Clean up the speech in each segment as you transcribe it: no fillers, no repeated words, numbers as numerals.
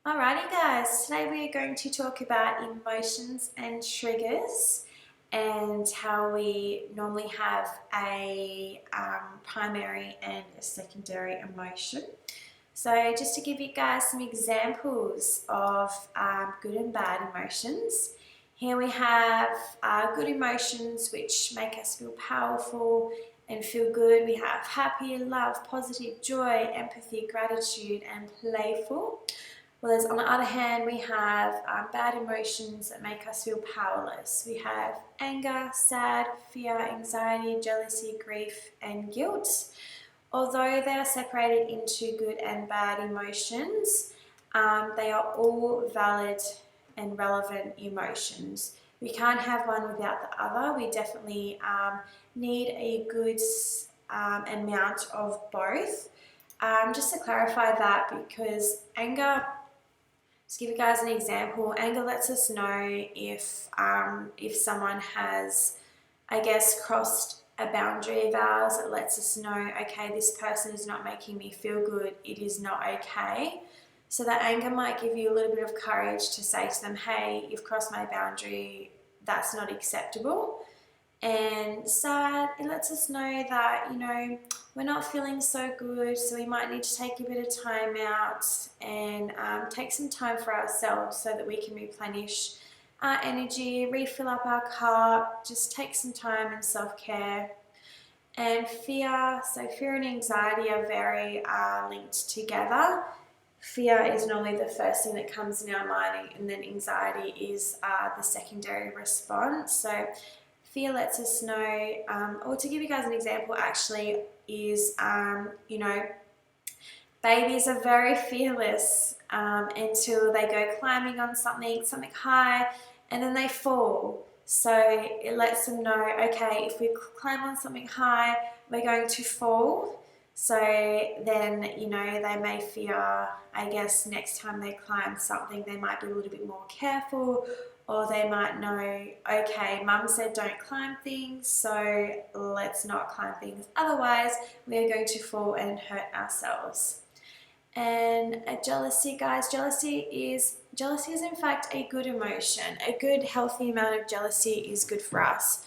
Alrighty guys, today we are going to talk about emotions and triggers and how we normally have a primary and a secondary emotion. So just to give you guys some examples of good and bad emotions. Here we have good emotions which make us feel powerful and feel good. We have happy, love, positive, joy, empathy, gratitude and playful. Whereas on the other hand, we have bad emotions that make us feel powerless. We have anger, sad, fear, anxiety, jealousy, grief, and guilt. Although they are separated into good and bad emotions, they are all valid and relevant emotions. We can't have one without the other. We definitely need a good amount of both. Just to clarify that, because anger, to give you guys an example, anger lets us know if someone has, I guess, crossed a boundary of ours. It lets us know, okay, this person is not making me feel good. It is not okay. So that anger might give you a little bit of courage to say to them, hey, you've crossed my boundary. That's not acceptable. And sad, it lets us know that, we're not feeling so good, so we might need to take a bit of time out and take some time for ourselves so that we can replenish our energy, refill up our cup, just take some time and self-care. And fear, so fear and anxiety are very linked together. Fear is normally the first thing that comes in our mind, and then anxiety is the secondary response. So fear lets us know, or to give you guys an example actually, is, babies are very fearless until they go climbing on something high and then they fall. So it lets them know, okay, if we climb on something high, we're going to fall. So then, they may fear, I guess, next time they climb something, they might be a little bit more careful, or they might know, okay, mum said don't climb things, so let's not climb things. Otherwise, we're going to fall and hurt ourselves. And jealousy, guys, jealousy is in fact a good emotion. A good, healthy amount of jealousy is good for us.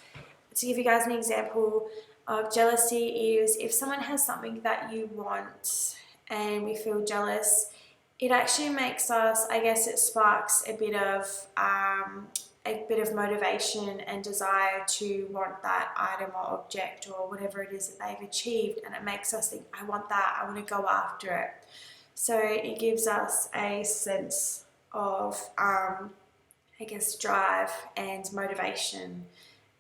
To give you guys an example of jealousy is if someone has something that you want and we feel jealous, it actually makes us, I guess it sparks a bit of motivation and desire to want that item or object or whatever it is that they've achieved, and it makes us think, I want that, I want to go after it. So it gives us a sense of, I guess, drive and motivation.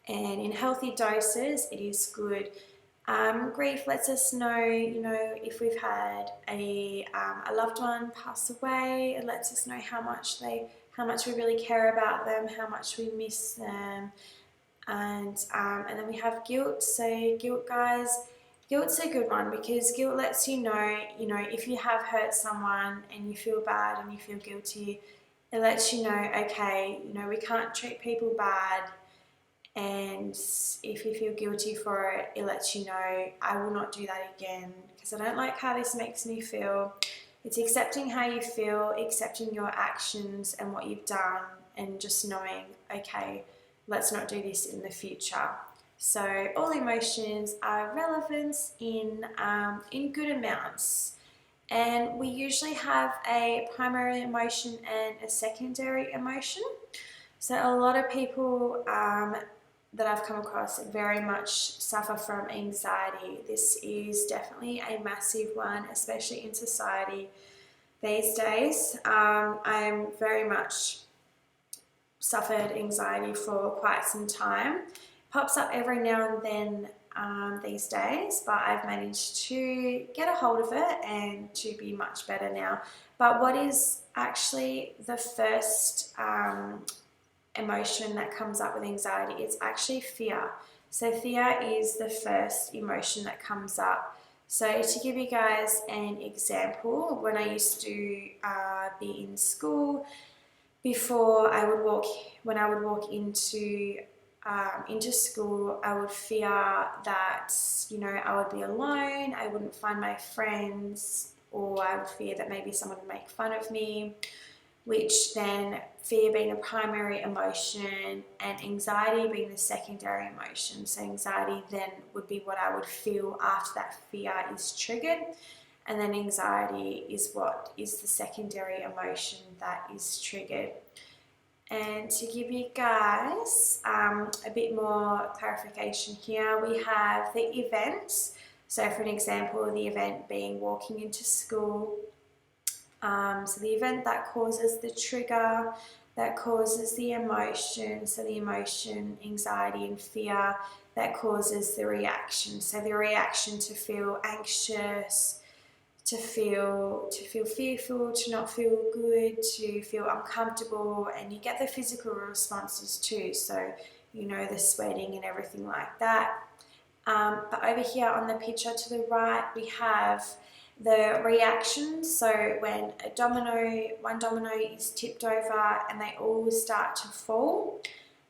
And in healthy doses, it is good. Grief lets us know, if we've had a loved one pass away. It lets us know how much we really care about them, how much we miss them. And then we have guilt. So guilt, guys, guilt's a good one because guilt lets you know, if you have hurt someone and you feel bad and you feel guilty, it lets you know, okay, we can't treat people bad. And if you feel guilty for it, it lets you know, I will not do that again because I don't like how this makes me feel. It's accepting how you feel, accepting your actions and what you've done, and just knowing, okay, let's not do this in the future. So all emotions are relevant in good amounts. And we usually have a primary emotion and a secondary emotion. So a lot of people that I've come across very much suffer from anxiety. This is definitely a massive one, especially in society these days. I'm very much suffered anxiety for quite some time. Pops up every now and then these days, but I've managed to get a hold of it and to be much better now. But what is actually the first emotion that comes up with anxiety? It's actually fear. So fear is the first emotion that comes up. So to give you guys an example, when I used to be in school, when I would walk into school, I would fear that I would be alone, I wouldn't find my friends, or I would fear that maybe someone would make fun of me, which then fear being the primary emotion and anxiety being the secondary emotion. So anxiety then would be what I would feel after that fear is triggered, and then anxiety is what is the secondary emotion that is triggered. And to give you guys a bit more clarification here, we have the events. So for an example, the event being walking into school. So the event that causes the trigger, that causes the emotion, so the emotion, anxiety and fear, that causes the reaction. So the reaction to feel anxious, to feel fearful, to not feel good, to feel uncomfortable, and you get the physical responses too. So you know, the sweating and everything like that. But over here on the picture to the right, we have the reactions. So when one domino is tipped over and they all start to fall,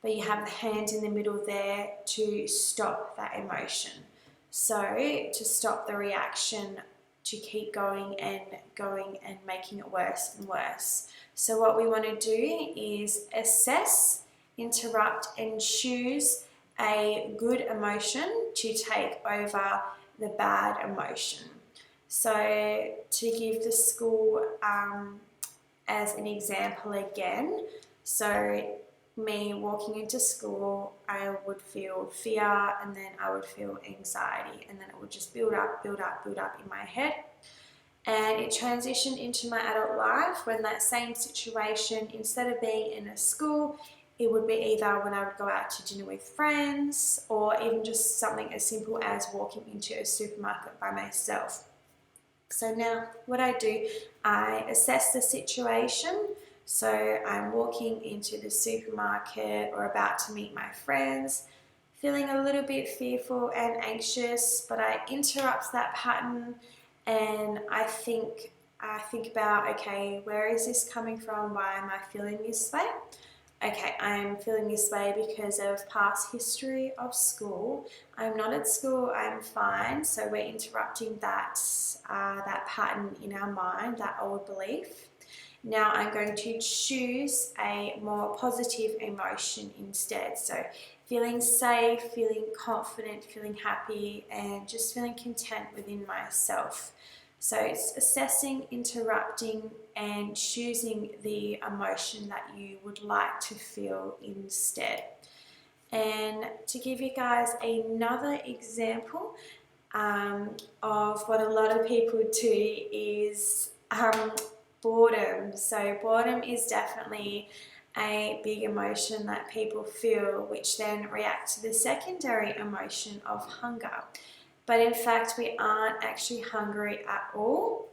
but you have the hand in the middle there to stop that emotion. So to stop the reaction, to keep going and making it worse and worse. So what we want to do is assess, interrupt and choose a good emotion to take over the bad emotion. So to give the school as an example again, so me walking into school, I would feel fear and then I would feel anxiety, and then it would just build up in my head. And it transitioned into my adult life when that same situation, instead of being in a school, it would be either when I would go out to dinner with friends, or even just something as simple as walking into a supermarket by myself. So now what I do, I assess the situation. So I'm walking into the supermarket or about to meet my friends, feeling a little bit fearful and anxious, but I interrupt that pattern and I think about, okay, where is this coming from? Why am I feeling this way? Okay, I'm feeling this way because of past history of school. I'm not at school, I'm fine. So we're interrupting that pattern in our mind, that old belief. Now I'm going to choose a more positive emotion instead. So feeling safe, feeling confident, feeling happy, and just feeling content within myself. So it's assessing, interrupting, and choosing the emotion that you would like to feel instead. And to give you guys another example of what a lot of people do is boredom. So boredom is definitely a big emotion that people feel, which then react to the secondary emotion of hunger. But in fact, we aren't actually hungry at all.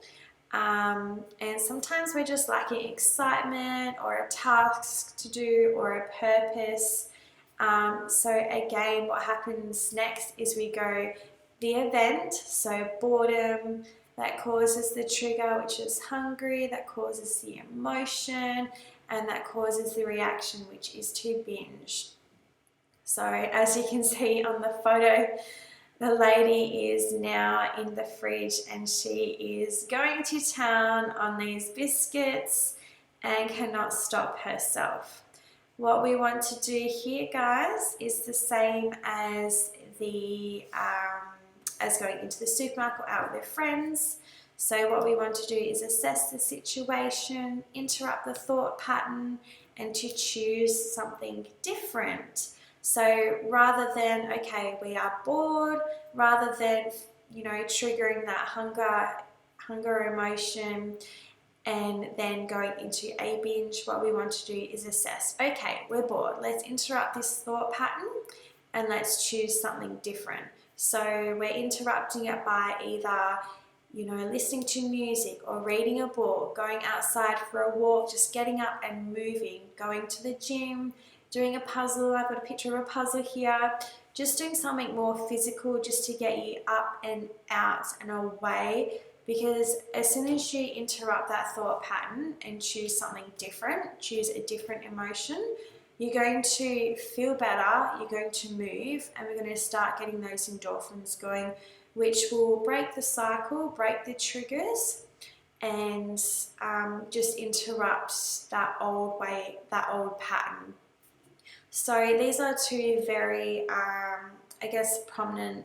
And sometimes we're just lacking excitement or a task to do or a purpose. So again, what happens next is we go the event, so boredom, that causes the trigger, which is hungry, that causes the emotion, and that causes the reaction, which is to binge. So as you can see on the photo, the lady is now in the fridge and she is going to town on these biscuits and cannot stop herself. What we want to do here, guys, is the same as as going into the supermarket or out with their friends. So what we want to do is assess the situation, interrupt the thought pattern, and to choose something different. So rather than, okay, we are bored, rather than, you know, triggering that hunger emotion and then going into a binge, what we want to do is assess, okay, we're bored, let's interrupt this thought pattern and let's choose something different. So we're interrupting it by either, you know, listening to music or reading a book, going outside for a walk, just getting up and moving, going to the gym, doing a puzzle. I've got a picture of a puzzle here. Just doing something more physical just to get you up and out and away, because as soon as you interrupt that thought pattern and choose something different, choose a different emotion, you're going to feel better, you're going to move, and we're going to start getting those endorphins going, which will break the cycle, break the triggers, and just interrupt that old way, that old pattern. So these are two very, I guess, prominent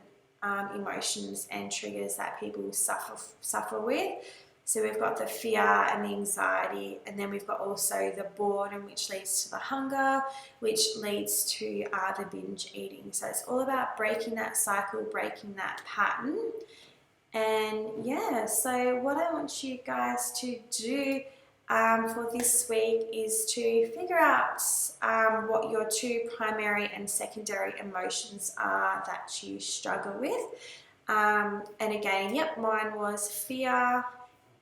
emotions and triggers that people suffer with. So we've got the fear and the anxiety, and then we've got also the boredom, which leads to the hunger, which leads to the binge eating. So it's all about breaking that cycle, breaking that pattern. And yeah, so what I want you guys to do for this week is to figure out what your two primary and secondary emotions are that you struggle with. And again, yep, mine was fear,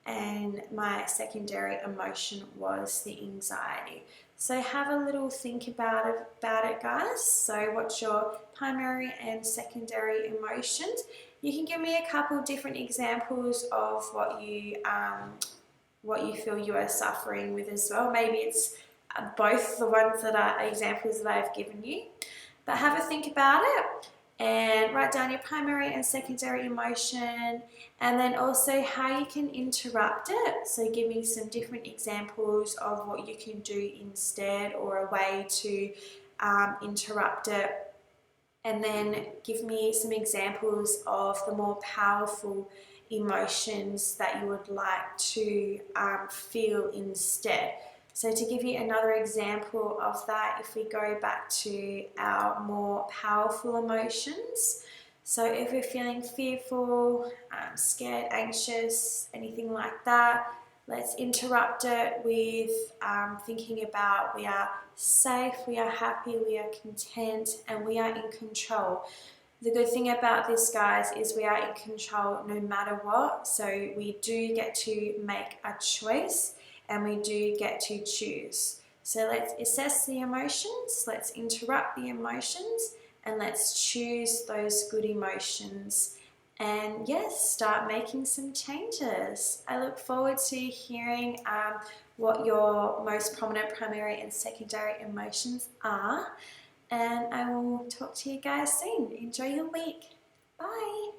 and my secondary emotion was the anxiety. So have a little think about it, guys. So what's your primary and secondary emotions? You can give me a couple different examples of what you feel you are suffering with as well. Maybe it's both the ones that are examples that I've given you. But have a think about it and write down your primary and secondary emotion, and then also how you can interrupt it. So give me some different examples of what you can do instead, or a way to interrupt it. And then give me some examples of the more powerful emotions that you would like to feel instead. So to give you another example of that, if we go back to our more powerful emotions, so if we're feeling fearful, scared, anxious, anything like that, let's interrupt it with thinking about we are safe, we are happy, we are content, and we are in control. The good thing about this, guys, is we are in control no matter what. So we do get to make a choice, and we do get to choose. So let's assess the emotions, let's interrupt the emotions, and let's choose those good emotions. And yes, start making some changes. I look forward to hearing what your most prominent primary and secondary emotions are. And I will talk to you guys soon. Enjoy your week. Bye.